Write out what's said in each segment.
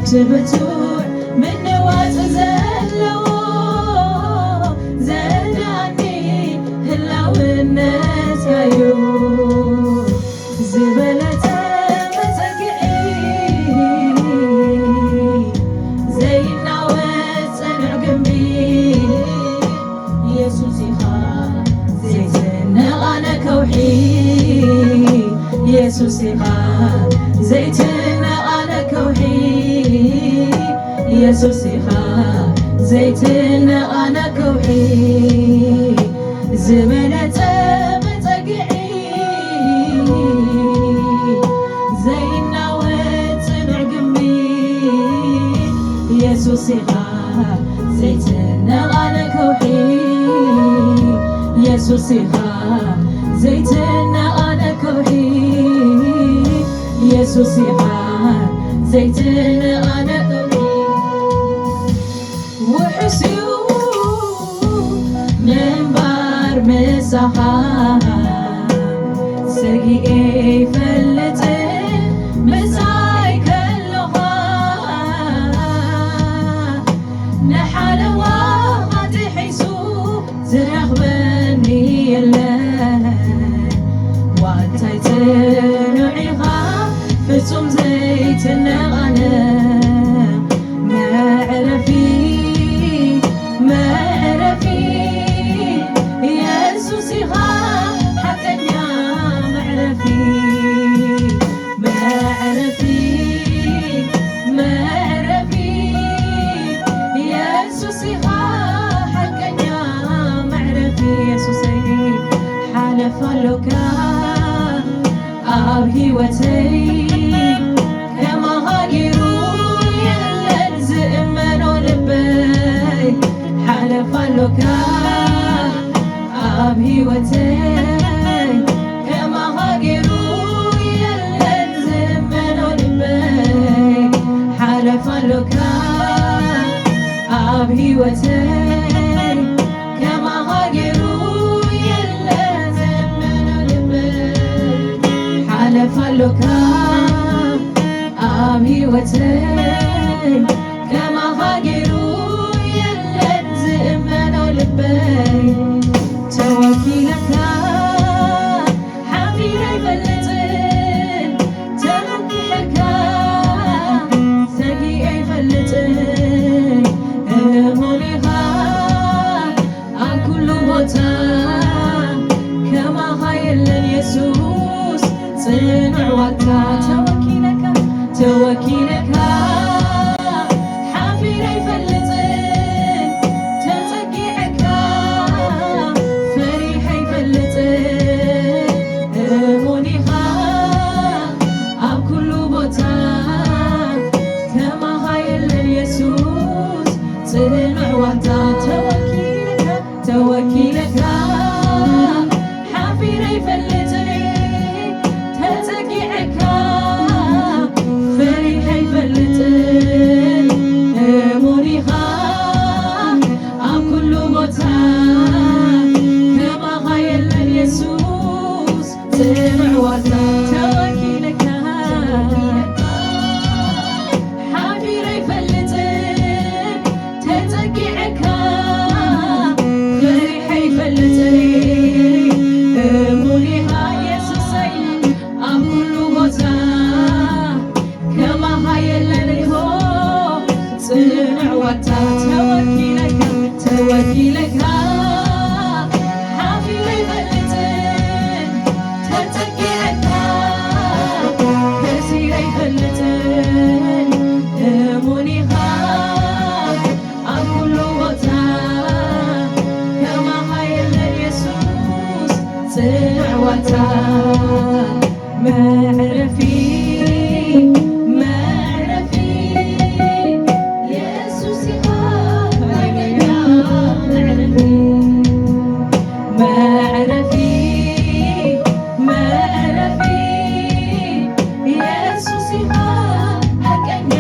ትብቱን ምንዋጽ ዘለዎ ዘዳኒ ህላውነት ያዩ ዝበለተ መጸግዒ ዘይናወጽ ጸንዕ ግንቢ ኢየሱስ ኢኻ ዘይትነቓነ ከውሒ ኢየሱስ ኢኻ ዘይትነቓነ ከውሒ ኢየሱስ ኢኻ ዘይትነቓነ ከውሒ ዝበለጸ መጸግዒ ዘይናወጽ ጽኑዕ ግንቢ ኢየሱስ ኢኻ ዘይትነቓነ ከውሒ ኢየሱስ ኢኻ ዘይትነቓነ ከውሒ ኢየሱስ ኢኻ ዘይትነቓነ ውሕስዩ ምንባር ምሳኻ ሰጊኤ ይፈልጥን ምሳይ ከለኻ ንሓለዋ ኻትሒሱ ዝረኽበኒ የለን ዋንታይ ጽኑዕ ኢኻ ፍጹም ዘይትነቓነ መዕረፊ መዕረፊ ኢየሱስ ኢኻ ሓቀኛ መዕረፊ መዕረፊ መዕረፊ ኢየሱስ ኢኻ ሓቀኛ መዕረፊ ኢየሱሰይ ሓለፍ ኣለካ ኣብ ሂወተይ ከማኻ ገይሩ የለን ዝእመኖ ልበይ ሓለፍ ኣለካ ኣብ ሂወተይ ከማኻ ገይሩ የለን ዝእመኖ ልበይ ሓለፍ ኣለካ ኣብ ሂወተይ ከማኻ ገይሩ የለን ዝእመኖ ልበይ ሓለፍ ኣለካ ኣብ ሂወተይ ከማኻ ገይሩ የለን ዝእመኖ ልበይ ተወኪለካ ሓፊረ ኣይፈልጥን ተመኪሐካ ሰጊአ ኣይፈልጥን እሙን ኢኻ ኣብ ኩሉ ቦታ ከማሃየለን ኢየሱስ ጽኑዕ ዋልታ ተወኪለካ ሓፊረ ይፈልጥን ተጸጊዐካ ፈሪሐ ይፈልጥን እሙን ኢኻ ኣብ ኩሉ ቦታ ከማሃየለን ኢየሱስ ጽኑዕ ዋልታ ተወኪለካ ሓፊረ ይፈልጥን ተጸጊዐካ ፈሪሐ ይፈልጥን እሙን ኢኻ ኣብ ኩሉ ቦታ ከማሃየለን ኢየሱስ ጽኑዕ ዋልታ ተወኪለካ ሓፊረ ይፈልጥን ተጸጊዐካ ፈሪሐ ይፈልጥን እሙን ኢኻ ኢየሱሰይ ኣብ ኩሉ ቦታ ከማሃየለን ኢሆ ጽኑዕ ዋልታ ተወኪለካ ሓፊረ ይፈልጥን ተጸጊዐካ ከሲረ ይፈልጥን እሙን ኢኻ ኣብ ኩሉ ቦታ ከማሃየለን ኢየሱስ ጽኑዕ ዋልታ መዕረፊ ኢየሱስ ኢኻ ሓቀኛ መዕረፊ ኢየሱስ ኢኻ ሓቀኛ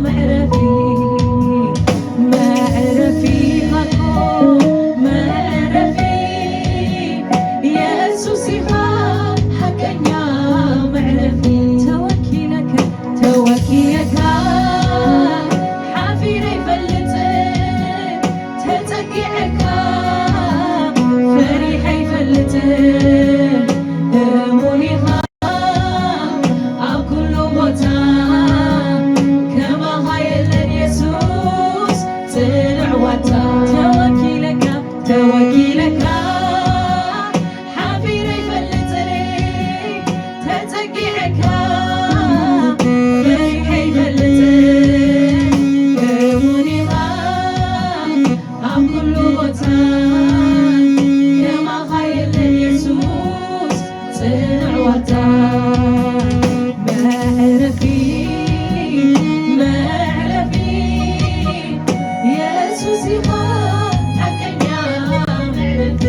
መዕረፊ ሃኮ መዕረፊ ኢየሱስ ኢኻ ሓቀኛ መዕረፊ ተወኪለካ ሓፊረ ይፈልጥን ተጸጊዐካ ፈሪሐ ይፈልጥን እሙን ኢኻ ኣብ ኩሉ ቦታ ከማሃየለን ኢየሱስ ጽኑዕ ዋልታ ተወኪለካ ሓፊረ ይፈልጥን ተጸጊዐካ ፈሪሐ ይፈልጥን እሙን ኢኻ ኣብ ኩሉ ቦታ ከማሃየለን ኢየሱስ ጽኑዕ ዋልታ መዕረፊ ኢየሱስ ኢኻ ሓቀኛ መዕረፊ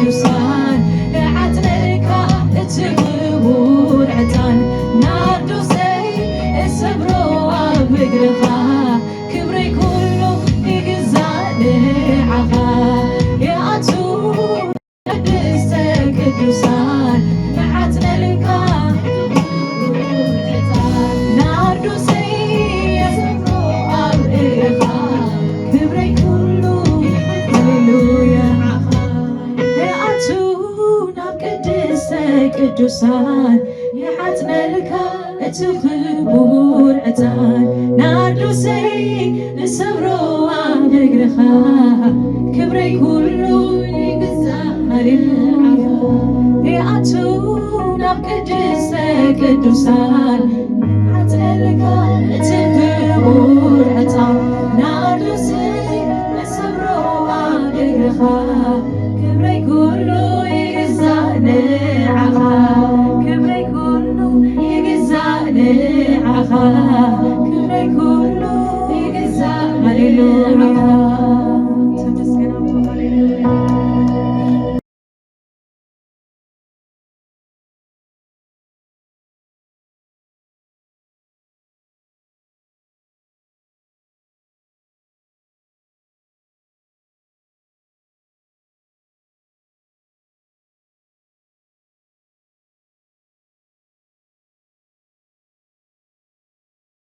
ቅዱሳን ንዓትነልካ እቲ ክቡር ዕጣን ናርዶሰይ እሰብሮ ኣብ እግርኻ ክብረይ ኩሉ ይግዛእ ንዓኻ ይኣቱ ቅድስተ ቅዱሳን ንዓትነልካ ናርዶሰይ እሰብሮ ኣብ እግርኻ ክብረይ ኩሉ ሃሌሉያ ይኣቱ ናብ ቅድስተ ቅዱሳን ይሓትነልካ እቲ ክቡር ዕጣን ናርዶሰይ እሰብሮ ኣብ እግርኻ ክብረይ ኩሉ ይግዛእ ሃሌሉያ ይኣቱ ናብ ቅድስተ ቅዱሳን ይሓትነልካ እቲ ክቡር ዕጣን ናርዶሰይ እሰብሮ ኣብ እግርኻ ክብረይ ኩሉ ይግዛእ ንዓኻ ክብረይ ኩሉ ይግዛእ ንዓኻ ክብረይ ኩሉ ይግዛእ ሃሌሉያ